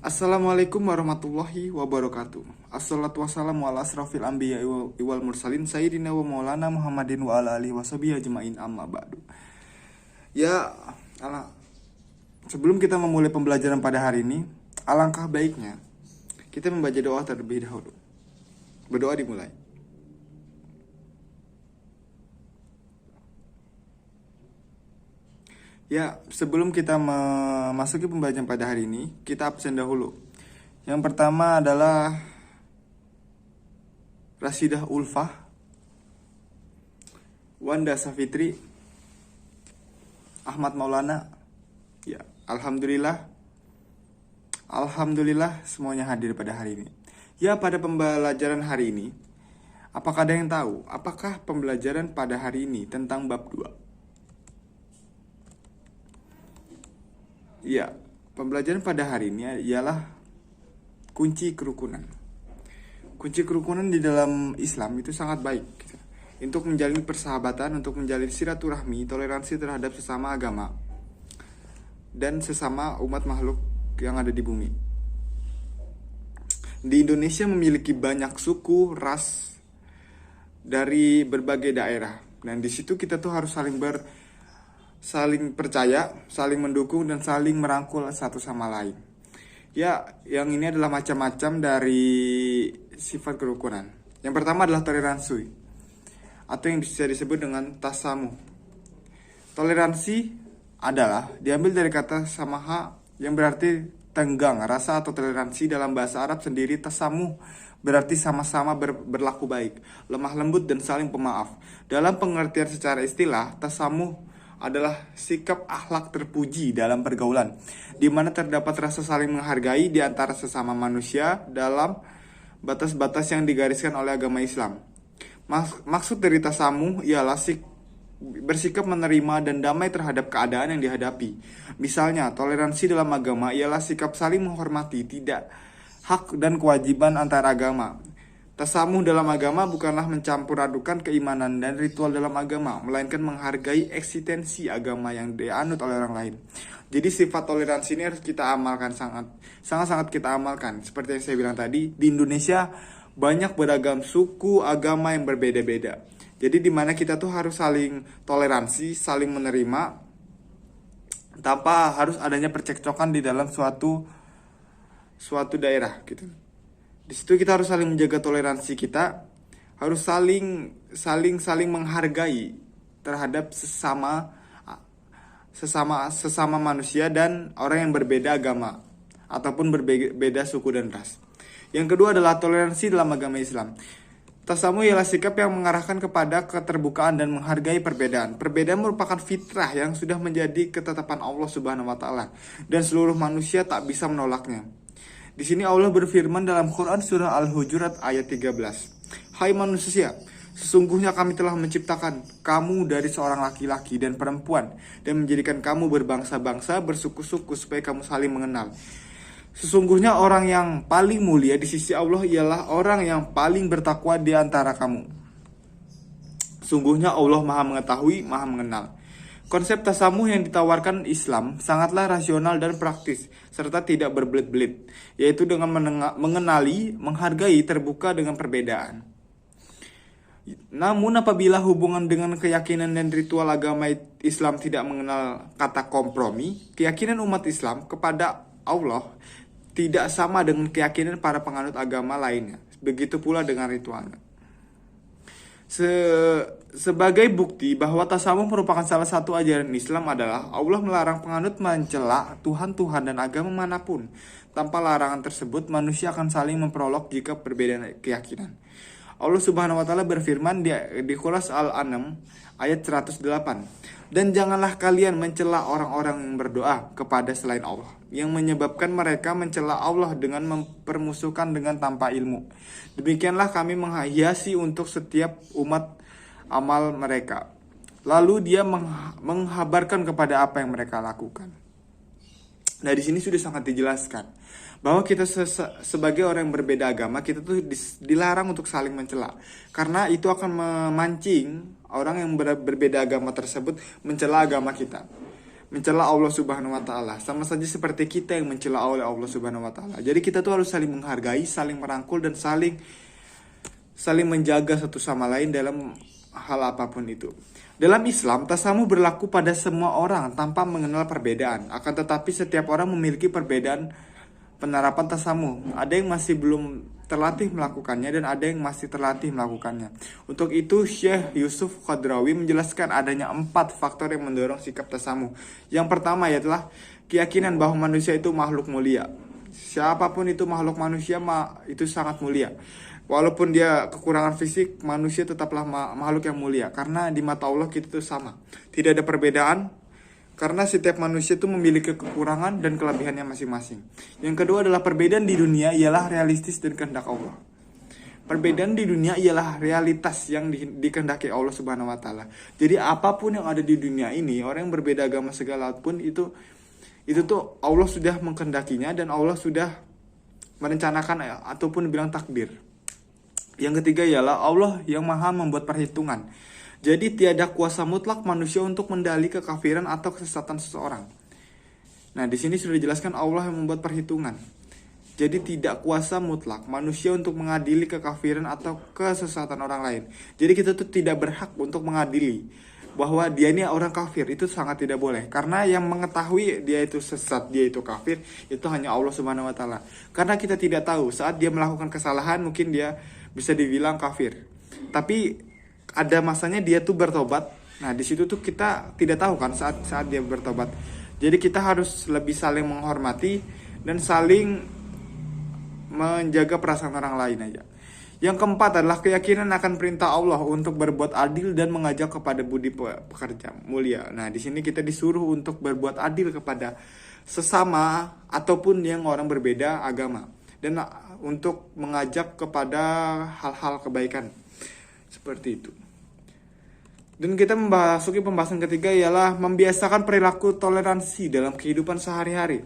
Assalamualaikum warahmatullahi wabarakatuh. Assalatu wassalamu ala asrafil anbiya wal mursalin sayyidina wa maulana Muhammadin wa ala alihi washabihi ajmain amma ba'du. Ya, ala, sebelum kita memulai pembelajaran pada hari ini, alangkah baiknya kita membaca doa terlebih dahulu. Berdoa dimulai. Ya, sebelum kita memasuki pembelajaran pada hari ini, kita absen dahulu. Yang pertama adalah Rasidah Ulfah, Wanda Safitri, Ahmad Maulana. Ya, Alhamdulillah semuanya hadir pada hari ini. Ya, pada pembelajaran hari ini, apakah ada yang tahu apakah pembelajaran pada hari ini tentang bab 2? Ya, pembelajaran pada hari ini ialah kunci kerukunan. Kunci kerukunan di dalam Islam itu sangat baik gitu. Untuk menjalin persahabatan, untuk menjalin silaturahmi, toleransi terhadap sesama agama dan sesama umat makhluk yang ada di bumi. Di Indonesia memiliki banyak suku, ras dari berbagai daerah. Dan di situ kita tuh harus saling percaya, saling mendukung, dan saling merangkul satu sama lain. Ya, yang ini adalah macam-macam dari sifat kerukunan. Yang pertama adalah toleransi, atau yang bisa disebut dengan tasamuh. Toleransi adalah diambil dari kata samaha yang berarti tenggang, rasa atau toleransi dalam bahasa Arab sendiri. Tasamuh berarti sama-sama berlaku baik, lemah lembut, dan saling pemaaf. Dalam pengertian secara istilah, tasamuh adalah sikap akhlak terpuji dalam pergaulan, di mana terdapat rasa saling menghargai di antara sesama manusia dalam batas-batas yang digariskan oleh agama Islam. Maksud dari tasamuh ialah bersikap menerima dan damai terhadap keadaan yang dihadapi. Misalnya, toleransi dalam agama ialah sikap saling menghormati tidak hak dan kewajiban antar agama. Tasamuh dalam agama bukanlah mencampur adukan keimanan dan ritual dalam agama, melainkan menghargai eksistensi agama yang dianut oleh orang lain. Jadi sifat toleransi ini harus kita amalkan, sangat kita amalkan. Seperti yang saya bilang tadi, di Indonesia banyak beragam suku, agama yang berbeda-beda. Jadi di mana kita tuh harus saling toleransi, saling menerima, tanpa harus adanya percekcokan di dalam suatu daerah gitu. Di situ kita harus saling menjaga toleransi kita, harus saling menghargai terhadap sesama manusia dan orang yang berbeda agama ataupun berbeda suku dan ras. Yang kedua adalah toleransi dalam agama Islam. Tasamuh ialah sikap yang mengarahkan kepada keterbukaan dan menghargai perbedaan. Perbedaan merupakan fitrah yang sudah menjadi ketetapan Allah Subhanahu wa taala dan seluruh manusia tak bisa menolaknya. Di sini Allah berfirman dalam Quran surah Al-Hujurat ayat 13. Hai manusia, sesungguhnya kami telah menciptakan kamu dari seorang laki-laki dan perempuan dan menjadikan kamu berbangsa-bangsa, bersuku-suku supaya kamu saling mengenal. Sesungguhnya orang yang paling mulia di sisi Allah ialah orang yang paling bertakwa di antara kamu. Sungguhnya Allah Maha mengetahui, Maha mengenal. Konsep tasamuh yang ditawarkan Islam sangatlah rasional dan praktis, serta tidak berbelit-belit, yaitu dengan mengenali, menghargai, terbuka dengan perbedaan. Namun apabila hubungan dengan keyakinan dan ritual agama Islam tidak mengenal kata kompromi, keyakinan umat Islam kepada Allah tidak sama dengan keyakinan para penganut agama lainnya. Begitu pula dengan ritualnya. Sebagai bukti bahwa tasamuh merupakan salah satu ajaran Islam adalah Allah melarang penganut mencela Tuhan dan agama manapun. Tanpa larangan tersebut, manusia akan saling memperolok jika berbeda keyakinan. Allah Subhanahu wa taala berfirman di Quras Al-An'am ayat 108. Dan janganlah kalian mencela orang-orang yang berdoa kepada selain Allah, yang menyebabkan mereka mencela Allah dengan mempermusuhkan dengan tanpa ilmu. Demikianlah kami menghiasi untuk setiap umat amal mereka. Lalu dia menghabarkan kepada apa yang mereka lakukan. Nah, di sini sudah sangat dijelaskan bahwa kita sebagai orang yang berbeda agama, kita tuh dilarang untuk saling mencela, karena itu akan memancing orang yang berbeda agama tersebut mencela agama kita. mencela Allah Subhanahu wa taala. Sama saja seperti kita yang mencela oleh Allah Subhanahu wa taala. Jadi kita tuh harus saling menghargai, saling merangkul dan saling menjaga satu sama lain dalam hal apapun itu. Dalam Islam, tasamuh berlaku pada semua orang tanpa mengenal perbedaan. Akan tetapi setiap orang memiliki perbedaan penerapan tasamuh. Ada yang masih belum terlatih melakukannya dan ada yang masih terlatih melakukannya. Untuk itu, Syekh Yusuf Qadrawi menjelaskan adanya 4 faktor yang mendorong sikap tasamuh. Yang pertama adalah keyakinan bahwa manusia itu makhluk mulia. Siapapun itu makhluk manusia itu sangat mulia. Walaupun dia kekurangan fisik, manusia tetaplah makhluk yang mulia. Karena di mata Allah kita itu sama. Tidak ada perbedaan. Karena setiap manusia itu memiliki kekurangan dan kelebihannya masing-masing. Yang kedua adalah perbedaan di dunia ialah realistis dan kehendak Allah. Perbedaan di dunia ialah realitas yang dikehendaki Allah Subhanahu wa taala. Jadi apapun yang ada di dunia ini, orang yang berbeda agama segala pun itu tuh Allah sudah mengkehendakinya dan Allah sudah merencanakan ataupun bilang takdir. Yang ketiga ialah Allah yang maha membuat perhitungan. Jadi tiada kuasa mutlak manusia untuk mendali kekafiran atau kesesatan seseorang. Nah, di sini sudah dijelaskan Allah yang membuat perhitungan. Jadi tidak kuasa mutlak manusia untuk mengadili kekafiran atau kesesatan orang lain. Jadi kita tuh tidak berhak untuk mengadili bahwa dia ini orang kafir, itu sangat tidak boleh. Karena yang mengetahui dia itu sesat, dia itu kafir, itu hanya Allah Subhanahu wa taala. Karena kita tidak tahu saat dia melakukan kesalahan mungkin dia bisa dibilang kafir. Tapi ada masanya dia tuh bertobat. Nah, di situ tuh kita tidak tahu kan saat dia bertobat. Jadi kita harus lebih saling menghormati dan saling menjaga perasaan orang lain aja. Yang keempat adalah keyakinan akan perintah Allah untuk berbuat adil dan mengajak kepada budi pekerja mulia. Nah, di sini kita disuruh untuk berbuat adil kepada sesama ataupun yang orang berbeda agama dan untuk mengajak kepada hal-hal kebaikan seperti itu. Dan kita memasuki pembahasan ketiga ialah membiasakan perilaku toleransi dalam kehidupan sehari-hari.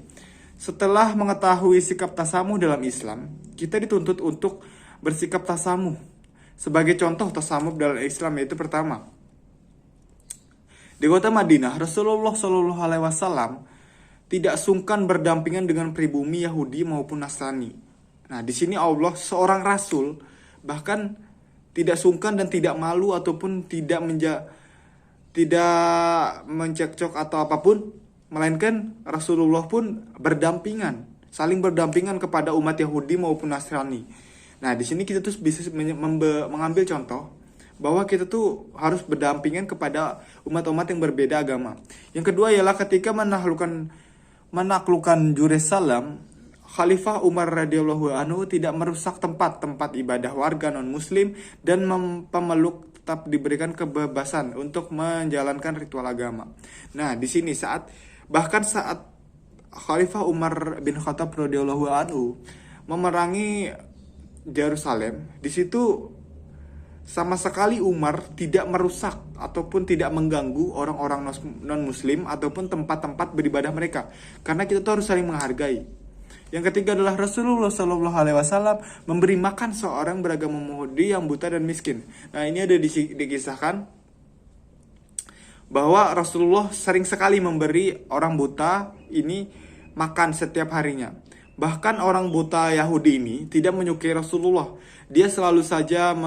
Setelah mengetahui sikap tasamuh dalam Islam, kita dituntut untuk bersikap tasamuh. Sebagai contoh tasamuh dalam Islam yaitu pertama, di kota Madinah, Rasulullah Shallallahu Alaihi Wasallam tidak sungkan berdampingan dengan pribumi Yahudi maupun Nasrani. Nah, di sini Allah seorang Rasul bahkan tidak sungkan dan tidak malu ataupun tidak mencekcok atau apapun, melainkan Rasulullah pun saling berdampingan kepada umat Yahudi maupun Nasrani. Nah, di sini kita tuh bisa mengambil contoh bahwa kita tuh harus berdampingan kepada umat-umat yang berbeda agama. Yang kedua ialah ketika menaklukkan Jerusalem, Khalifah Umar radhiyallahu anhu tidak merusak tempat-tempat ibadah warga non-muslim dan pemeluk tetap diberikan kebebasan untuk menjalankan ritual agama. Nah, di sini saat Khalifah Umar bin Khattab radhiyallahu anhu memerangi Yerusalem, di situ sama sekali Umar tidak merusak ataupun tidak mengganggu orang-orang non-muslim ataupun tempat-tempat beribadah mereka. Karena kita tuh harus saling menghargai. Yang ketiga adalah Rasulullah Shallallahu Alaihi Wasallam memberi makan seorang beragama Yahudi yang buta dan miskin. Nah, ini ada dikisahkan bahwa Rasulullah sering sekali memberi orang buta ini makan setiap harinya. Bahkan orang buta Yahudi ini tidak menyukai Rasulullah. Dia selalu saja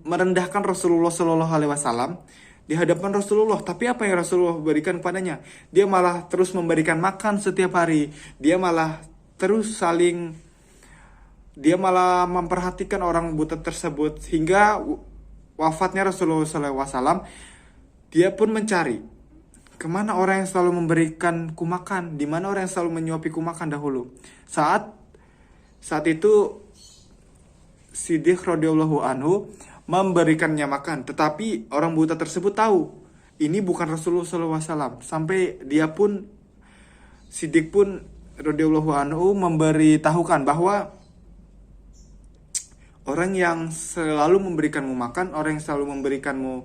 merendahkan Rasulullah Shallallahu Alaihi Wasallam di hadapan Rasulullah. Tapi apa yang Rasulullah berikan kepadanya? Dia malah terus memberikan makan setiap hari. Dia malah memperhatikan orang buta tersebut hingga wafatnya Rasulullah SAW. Dia pun mencari kemana orang yang selalu memberikanku makan, di mana orang yang selalu menyuapiku makan dahulu. Saat itu Siddiq radhiyallahu anhu memberikannya makan, tetapi orang buta tersebut tahu ini bukan Rasulullah SAW. Sampai Siddiq pun radhiyallahu anhu memberitahukan bahwa orang yang selalu memberikanmu makan, orang yang selalu memberikanmu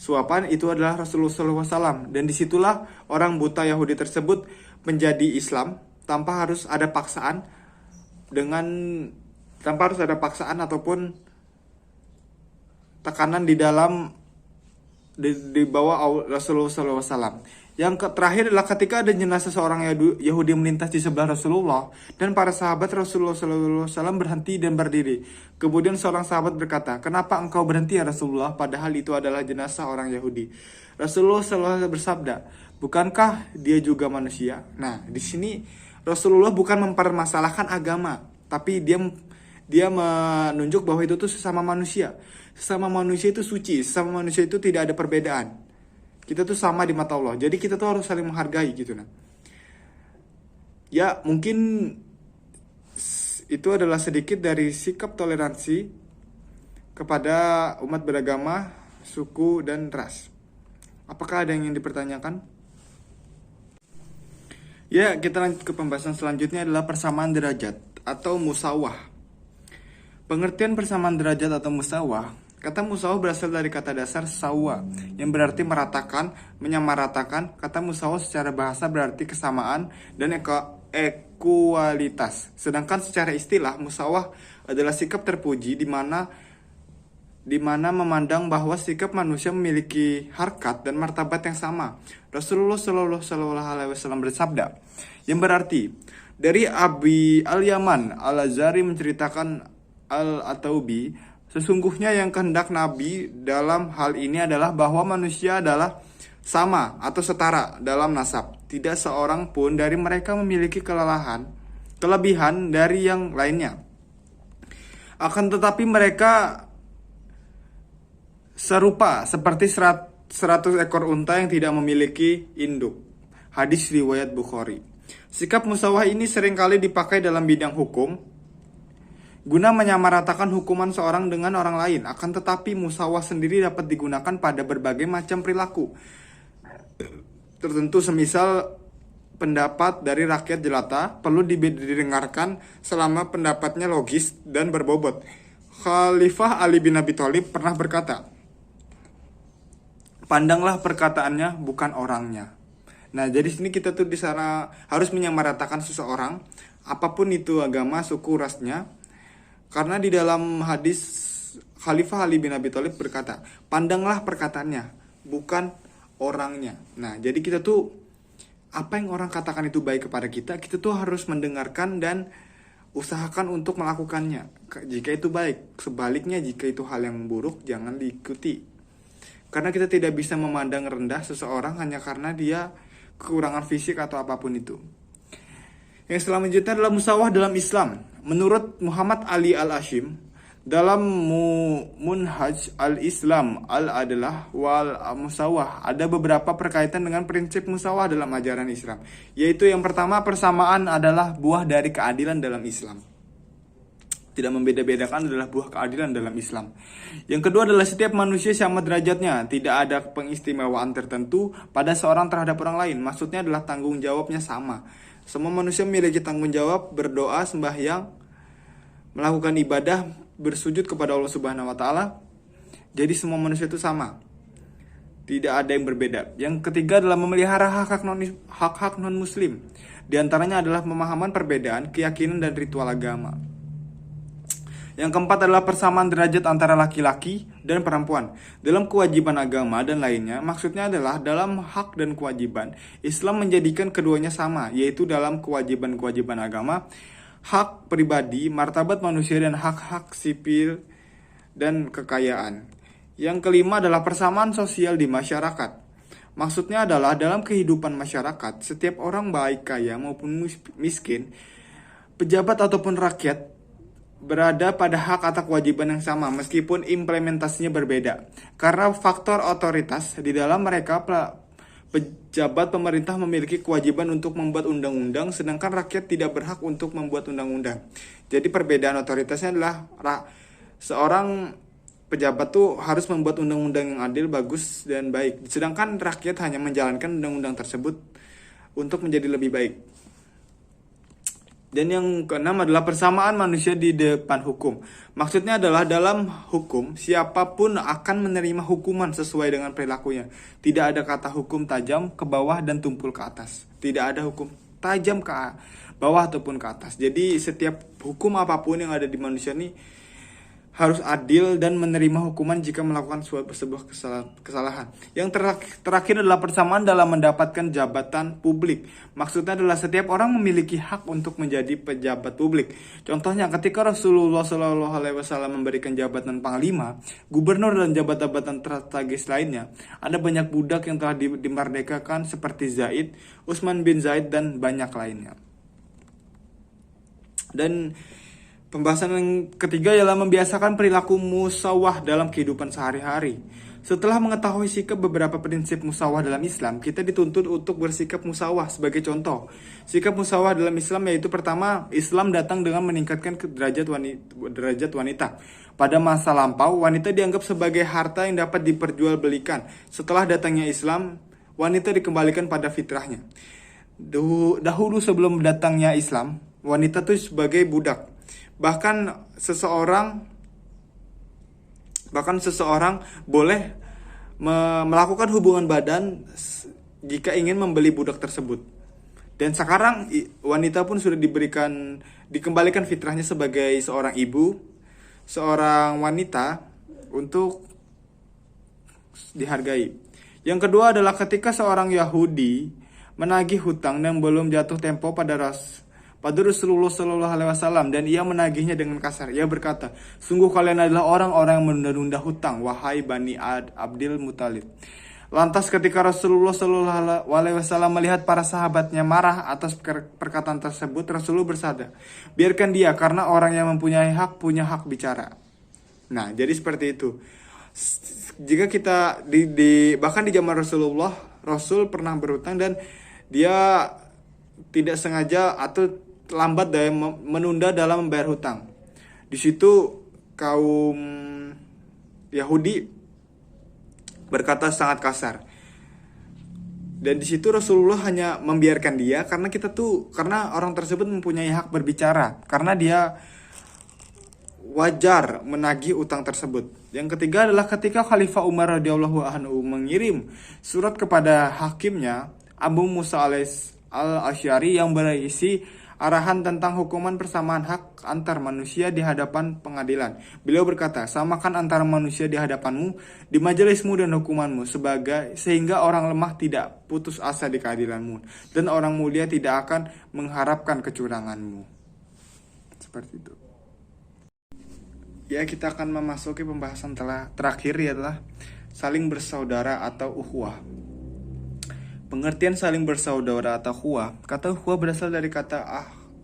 suapan itu adalah Rasulullah SAW. Dan disitulah orang buta Yahudi tersebut menjadi Islam tanpa harus ada paksaan ataupun tekanan di dalam di bawah Rasulullah SAW. Yang terakhir adalah ketika ada jenazah seorang Yahudi melintas di sebelah Rasulullah, dan para sahabat Rasulullah SAW berhenti dan berdiri. Kemudian seorang sahabat berkata, "Kenapa engkau berhenti ya Rasulullah, padahal itu adalah jenazah orang Yahudi?" Rasulullah SAW bersabda, "Bukankah dia juga manusia?" Nah, di sini Rasulullah bukan mempermasalahkan agama, tapi dia menunjuk bahwa itu tuh sesama manusia. Sesama manusia itu suci, sesama manusia itu tidak ada perbedaan. Kita tuh sama di mata Allah. Jadi kita tuh harus saling menghargai gitu nah. Ya, mungkin itu adalah sedikit dari sikap toleransi kepada umat beragama, suku, dan ras. Apakah ada yang ingin dipertanyakan? Ya, kita lanjut ke pembahasan selanjutnya adalah persamaan derajat atau musawah. Pengertian persamaan derajat atau musawah. Kata musawah berasal dari kata dasar sawa, yang berarti meratakan, menyamaratakan. Kata musawah secara bahasa berarti kesamaan dan ekualitas. Sedangkan secara istilah, musawah adalah sikap terpuji di mana memandang bahwa sikap manusia memiliki harkat dan martabat yang sama. Rasulullah SAW bersabda, yang berarti dari Abi Al-Yaman Al-Azhari menceritakan Al-Ataubi, sesungguhnya yang kehendak Nabi dalam hal ini adalah bahwa manusia adalah sama atau setara dalam nasab. Tidak seorang pun dari mereka memiliki kelebihan dari yang lainnya. Akan tetapi mereka serupa seperti 100 ekor unta yang tidak memiliki induk. Hadis riwayat Bukhari. Sikap musawah ini seringkali dipakai dalam bidang hukum guna menyamaratakan hukuman seorang dengan orang lain. Akan tetapi musawah sendiri dapat digunakan pada berbagai macam perilaku tertentu, semisal pendapat dari rakyat jelata perlu didengarkan selama pendapatnya logis dan berbobot. Khalifah Ali bin Abi Thalib pernah berkata, "Pandanglah perkataannya, bukan orangnya." Nah, jadi sini kita tuh di sana harus menyamaratakan seseorang, apapun itu agama, suku, rasnya. Karena di dalam hadis Khalifah Ali bin Abi Thalib berkata, "Pandanglah perkataannya, bukan orangnya." Nah, jadi kita tuh apa yang orang katakan itu baik kepada kita tuh harus mendengarkan dan usahakan untuk melakukannya. Jika itu baik, sebaliknya jika itu hal yang buruk, jangan diikuti. Karena kita tidak bisa memandang rendah seseorang hanya karena dia kekurangan fisik atau apapun itu. Yang selanjutnya adalah musawah dalam Islam. Menurut Muhammad Ali Al-Hashim, dalam Munhaj Al-Islam Al-Adalah wal Musawah ada beberapa perkaitan dengan prinsip musawah dalam ajaran Islam. Yaitu yang pertama, persamaan adalah buah dari keadilan dalam Islam. Tidak membeda-bedakan adalah buah keadilan dalam Islam. Yang kedua adalah setiap manusia sama derajatnya. Tidak ada pengistimewaan tertentu pada seorang terhadap orang lain. Maksudnya adalah tanggung jawabnya sama. Semua manusia memiliki tanggung jawab berdoa, sembahyang, melakukan ibadah, bersujud kepada Allah Subhanahu wa taala. Jadi semua manusia itu sama. Tidak ada yang berbeda. Yang ketiga adalah memelihara hak-hak non-muslim. Di antaranya adalah pemahaman perbedaan, keyakinan dan ritual agama. Yang keempat adalah persamaan derajat antara laki-laki dan perempuan dalam kewajiban agama dan lainnya. Maksudnya adalah dalam hak dan kewajiban, Islam menjadikan keduanya sama, yaitu dalam kewajiban-kewajiban agama, hak pribadi, martabat manusia, dan hak-hak sipil dan kekayaan. Yang kelima adalah persamaan sosial di masyarakat. Maksudnya adalah dalam kehidupan masyarakat, setiap orang baik kaya maupun miskin, pejabat ataupun rakyat, berada pada hak atau kewajiban yang sama meskipun implementasinya berbeda. Karena faktor otoritas di dalam mereka, pejabat pemerintah memiliki kewajiban untuk membuat undang-undang, sedangkan rakyat tidak berhak untuk membuat undang-undang. Jadi perbedaan otoritasnya adalah seorang pejabat tuh harus membuat undang-undang yang adil, bagus, dan baik, sedangkan rakyat hanya menjalankan undang-undang tersebut untuk menjadi lebih baik. Dan yang keenam adalah persamaan manusia di depan hukum. Maksudnya adalah dalam hukum, siapapun akan menerima hukuman sesuai dengan perilakunya. Tidak ada kata hukum tajam ke bawah dan tumpul ke atas. Tidak ada hukum tajam ke bawah ataupun ke atas. Jadi setiap hukum apapun yang ada di manusia ini harus adil dan menerima hukuman jika melakukan sebuah kesalahan. Yang terakhir adalah persamaan dalam mendapatkan jabatan publik. Maksudnya adalah setiap orang memiliki hak untuk menjadi pejabat publik. Contohnya ketika Rasulullah SAW memberikan jabatan panglima, gubernur dan jabatan-jabatan strategis lainnya, ada banyak budak yang telah dimerdekakan seperti Zaid, Utsman bin Zaid dan banyak lainnya. Dan pembahasan yang ketiga ialah membiasakan perilaku musawah dalam kehidupan sehari-hari. Setelah mengetahui sikap beberapa prinsip musawah dalam Islam, kita dituntut untuk bersikap musawah. Sebagai contoh, sikap musawah dalam Islam yaitu pertama, Islam datang dengan meningkatkan derajat wanita. Pada masa lampau, wanita dianggap sebagai harta yang dapat diperjualbelikan. Setelah datangnya Islam, wanita dikembalikan pada fitrahnya. Dahulu sebelum datangnya Islam, wanita itu sebagai budak. Bahkan seseorang boleh melakukan hubungan badan jika ingin membeli budak tersebut. Dan sekarang wanita pun sudah dikembalikan fitrahnya sebagai seorang ibu, seorang wanita untuk dihargai. Yang kedua adalah ketika seorang Yahudi menagih hutang yang belum jatuh tempo pada Rasulullah SAW dan ia menagihnya dengan kasar. Ia berkata, sungguh kalian adalah orang-orang yang menunda-nunda hutang, wahai Bani Abdul Muthalib. Lantas ketika Rasulullah SAW melihat para sahabatnya marah atas perkataan tersebut, Rasulullah bersabda, biarkan dia karena orang yang mempunyai hak punya hak bicara. Nah, jadi seperti itu. Jika kita bahkan di zaman Rasulullah, Rasul pernah berhutang dan dia tidak sengaja atau lambat dalam menunda dalam membayar hutang. Di situ kaum Yahudi berkata sangat kasar. Dan di situ Rasulullah hanya membiarkan dia karena orang tersebut mempunyai hak berbicara, karena dia wajar menagih utang tersebut. Yang ketiga adalah ketika Khalifah Umar radhiyallahu anhu mengirim surat kepada hakimnya Abu Musa al-Asy'ari yang berisi arahan tentang hukuman persamaan hak antar manusia di hadapan pengadilan. Beliau berkata, samakan antara manusia di hadapanmu, di majelismu dan hukumanmu, sehingga orang lemah tidak putus asa di keadilanmu, dan orang mulia tidak akan mengharapkan kecuranganmu. Seperti itu. Ya, kita akan memasuki pembahasan terakhir yaitu saling bersaudara atau ukhuwah. Pengertian saling bersaudara atau ukhuwah. Kata ukhuwah berasal dari kata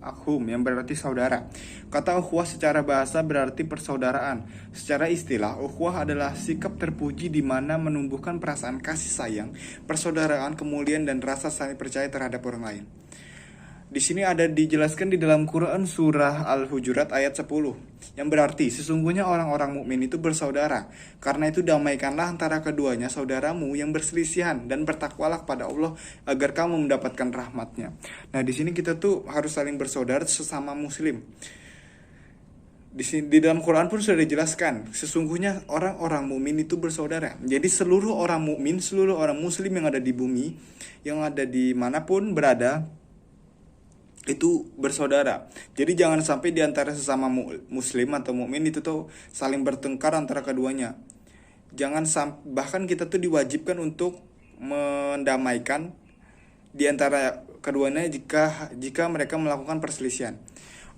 akhum yang berarti saudara. Kata ukhuwah secara bahasa berarti persaudaraan. Secara istilah, ukhuwah adalah sikap terpuji di mana menumbuhkan perasaan kasih sayang, persaudaraan, kemuliaan dan rasa saling percaya terhadap orang lain. Di sini ada dijelaskan di dalam Quran surah Al-Hujurat ayat 10 yang berarti sesungguhnya orang-orang mukmin itu bersaudara. Karena itu damaikanlah antara keduanya saudaramu yang berselisihan dan bertakwalah kepada Allah agar kamu mendapatkan rahmatnya. Nah, di sini kita tuh harus saling bersaudara sesama muslim. Di dalam Quran pun sudah dijelaskan sesungguhnya orang-orang mukmin itu bersaudara. Jadi seluruh orang mukmin, seluruh orang muslim yang ada di bumi, yang ada di manapun berada itu bersaudara. Jadi jangan sampai di antara sesama muslim atau mukmin itu tuh saling bertengkar antara keduanya. Bahkan kita tuh diwajibkan untuk mendamaikan di antara keduanya jika mereka melakukan perselisihan.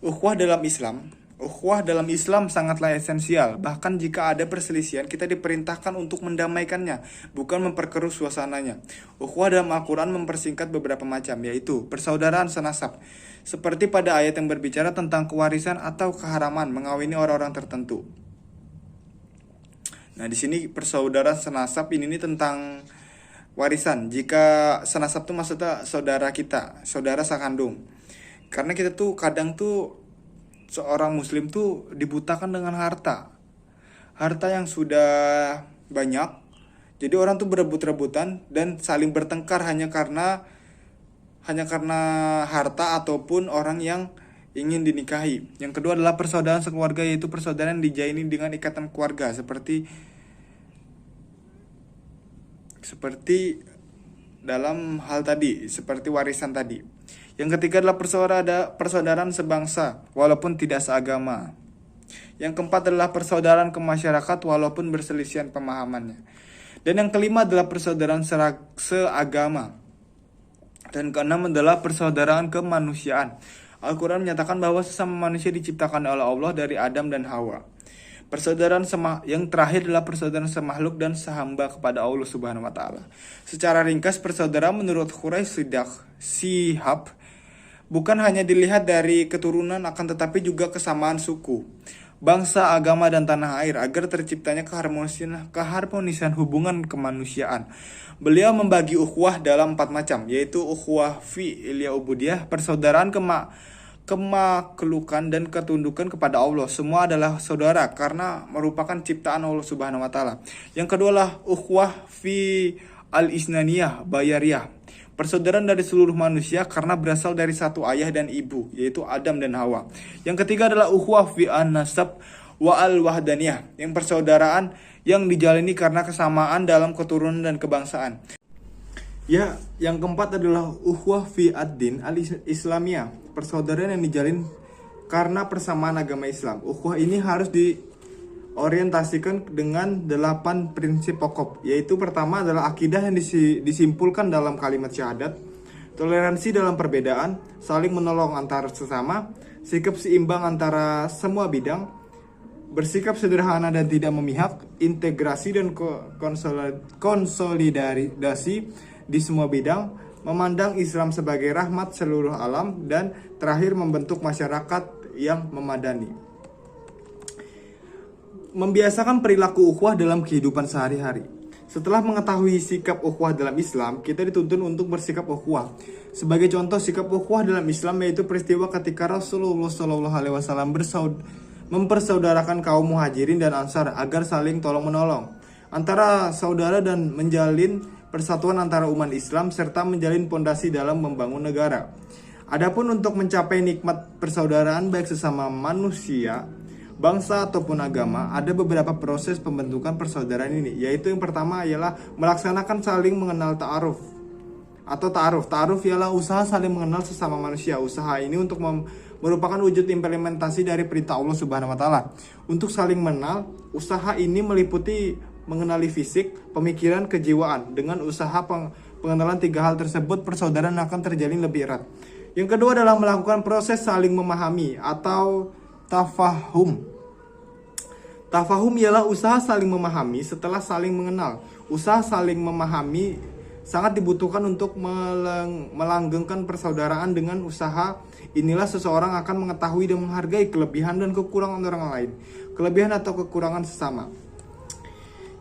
Ukhuwah dalam Islam sangatlah esensial. Bahkan jika ada perselisihan, kita diperintahkan untuk mendamaikannya, bukan memperkeruh suasananya. Ukhuwah dalam Al-Quran mempersingkat beberapa macam, yaitu persaudaraan senasab, seperti pada ayat yang berbicara tentang kewarisan atau keharaman mengawini orang-orang tertentu. Nah, di sini persaudaraan senasab ini tentang warisan. Jika senasab itu maksudnya saudara kita, saudara sakandung. Karena kita tuh kadang tuh seorang muslim tuh dibutakan dengan harta yang sudah banyak. Jadi orang tuh berebut-rebutan dan saling bertengkar hanya karena harta ataupun orang yang ingin dinikahi. Yang kedua adalah persaudaraan sekeluarga, yaitu persaudaraan dijalin dengan ikatan keluarga seperti dalam hal tadi, seperti warisan tadi. Yang ketiga adalah persaudaraan sebangsa walaupun tidak seagama. Yang keempat adalah persaudaraan ke masyarakat walaupun berselisihan pemahamannya. Dan yang kelima adalah persaudaraan seagama. Dan keenam adalah persaudaraan kemanusiaan. Al-Quran menyatakan bahwa sesama manusia diciptakan oleh Allah dari Adam dan Hawa. Persaudaraan yang terakhir adalah persaudaraan semakhluk dan sehamba kepada Allah Subhanahu wa taala. Secara ringkas, persaudaraan menurut Quraisy Shihab bukan hanya dilihat dari keturunan akan tetapi juga kesamaan suku, bangsa, agama, dan tanah air agar terciptanya keharmonisan hubungan kemanusiaan. Beliau membagi ukhuwah dalam 4 macam, yaitu ukhuwah fi'liyah ubudiyah, persaudaraan kemaklukan dan ketundukan kepada Allah. Semua adalah saudara karena merupakan ciptaan Allah Subhanahu wa taala. Yang kedua adalah ukhuwah fi al-isnaniyah bayariyah, persaudaraan dari seluruh manusia karena berasal dari satu ayah dan ibu, yaitu Adam dan Hawa. Yang ketiga adalah ukhuwah fi an-nasab wa al-wahdaniyah, yang persaudaraan yang dijalani karena kesamaan dalam keturunan dan kebangsaan. Ya, yang keempat adalah ukhuwah fi ad-din al-islamiyah, persaudaraan yang dijalin karena persamaan agama Islam. Ukhuwah ini harus diorientasikan dengan 8 prinsip pokok, yaitu pertama adalah akidah yang disimpulkan dalam kalimat syahadat, toleransi dalam perbedaan, saling menolong antar sesama, sikap seimbang antara semua bidang, bersikap sederhana dan tidak memihak, integrasi dan konsolidasi di semua bidang, memandang Islam sebagai rahmat seluruh alam, dan terakhir membentuk masyarakat yang memadani. Membiasakan perilaku ukhuwah dalam kehidupan sehari-hari. Setelah mengetahui sikap ukhuwah dalam Islam, kita dituntun untuk bersikap ukhuwah. Sebagai contoh sikap ukhuwah dalam Islam yaitu peristiwa ketika Rasulullah SAW mempersaudarakan kaum muhajirin dan ansar agar saling tolong-menolong antara saudara dan menjalin persatuan antara umat Islam serta menjalin pondasi dalam membangun negara. Adapun untuk mencapai nikmat persaudaraan baik sesama manusia, bangsa ataupun agama, ada beberapa proses pembentukan persaudaraan ini, yaitu yang pertama ialah melaksanakan saling mengenal ta'aruf atau ta'aruf. Ta'aruf ialah usaha saling mengenal sesama manusia. Usaha ini untuk merupakan wujud implementasi dari perintah Allah Subhanahu wa taala. Untuk saling mengenal, usaha ini meliputi mengenali fisik, pemikiran, kejiwaan. Dengan usaha pengenalan 3 hal tersebut, persaudaraan akan terjalin lebih erat. Yang kedua adalah melakukan proses saling memahami atau tafahum. Tafahum ialah usaha saling memahami setelah saling mengenal. Usaha saling memahami sangat dibutuhkan untuk melanggengkan persaudaraan. Dengan usaha inilah seseorang akan mengetahui dan menghargai kelebihan dan kekurangan orang lain, kelebihan atau kekurangan sesama.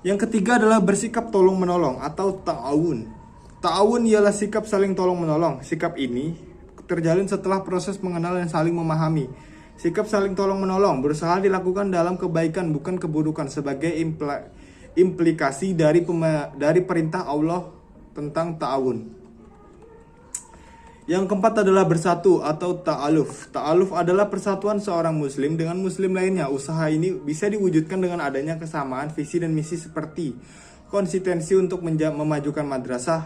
Yang ketiga adalah bersikap tolong-menolong atau ta'awun. Ta'awun ialah sikap saling tolong-menolong. Sikap ini terjalin setelah proses mengenal dan saling memahami. Sikap saling tolong-menolong berusaha dilakukan dalam kebaikan bukan keburukan sebagai implikasi dari perintah Allah tentang ta'awun. Yang keempat adalah bersatu atau ta'aluf. Ta'aluf adalah persatuan seorang muslim dengan muslim lainnya. Usaha ini bisa diwujudkan dengan adanya kesamaan visi dan misi seperti konsistensi untuk memajukan madrasah.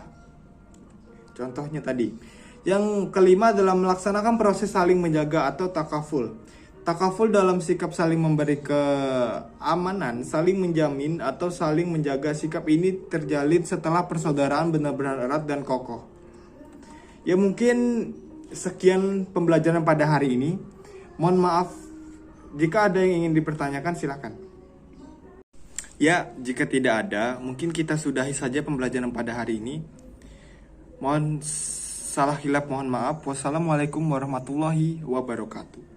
Contohnya tadi. Yang kelima adalah melaksanakan proses saling menjaga atau takaful. Takaful dalam sikap saling memberi keamanan, saling menjamin atau saling menjaga. Sikap ini terjalin setelah persaudaraan benar-benar erat dan kokoh. Ya mungkin sekian pembelajaran pada hari ini. Mohon maaf jika ada yang ingin dipertanyakan, silakan. Ya, jika tidak ada, mungkin kita sudahi saja pembelajaran pada hari ini. Mohon salah hilap, mohon maaf. Wassalamualaikum warahmatullahi wabarakatuh.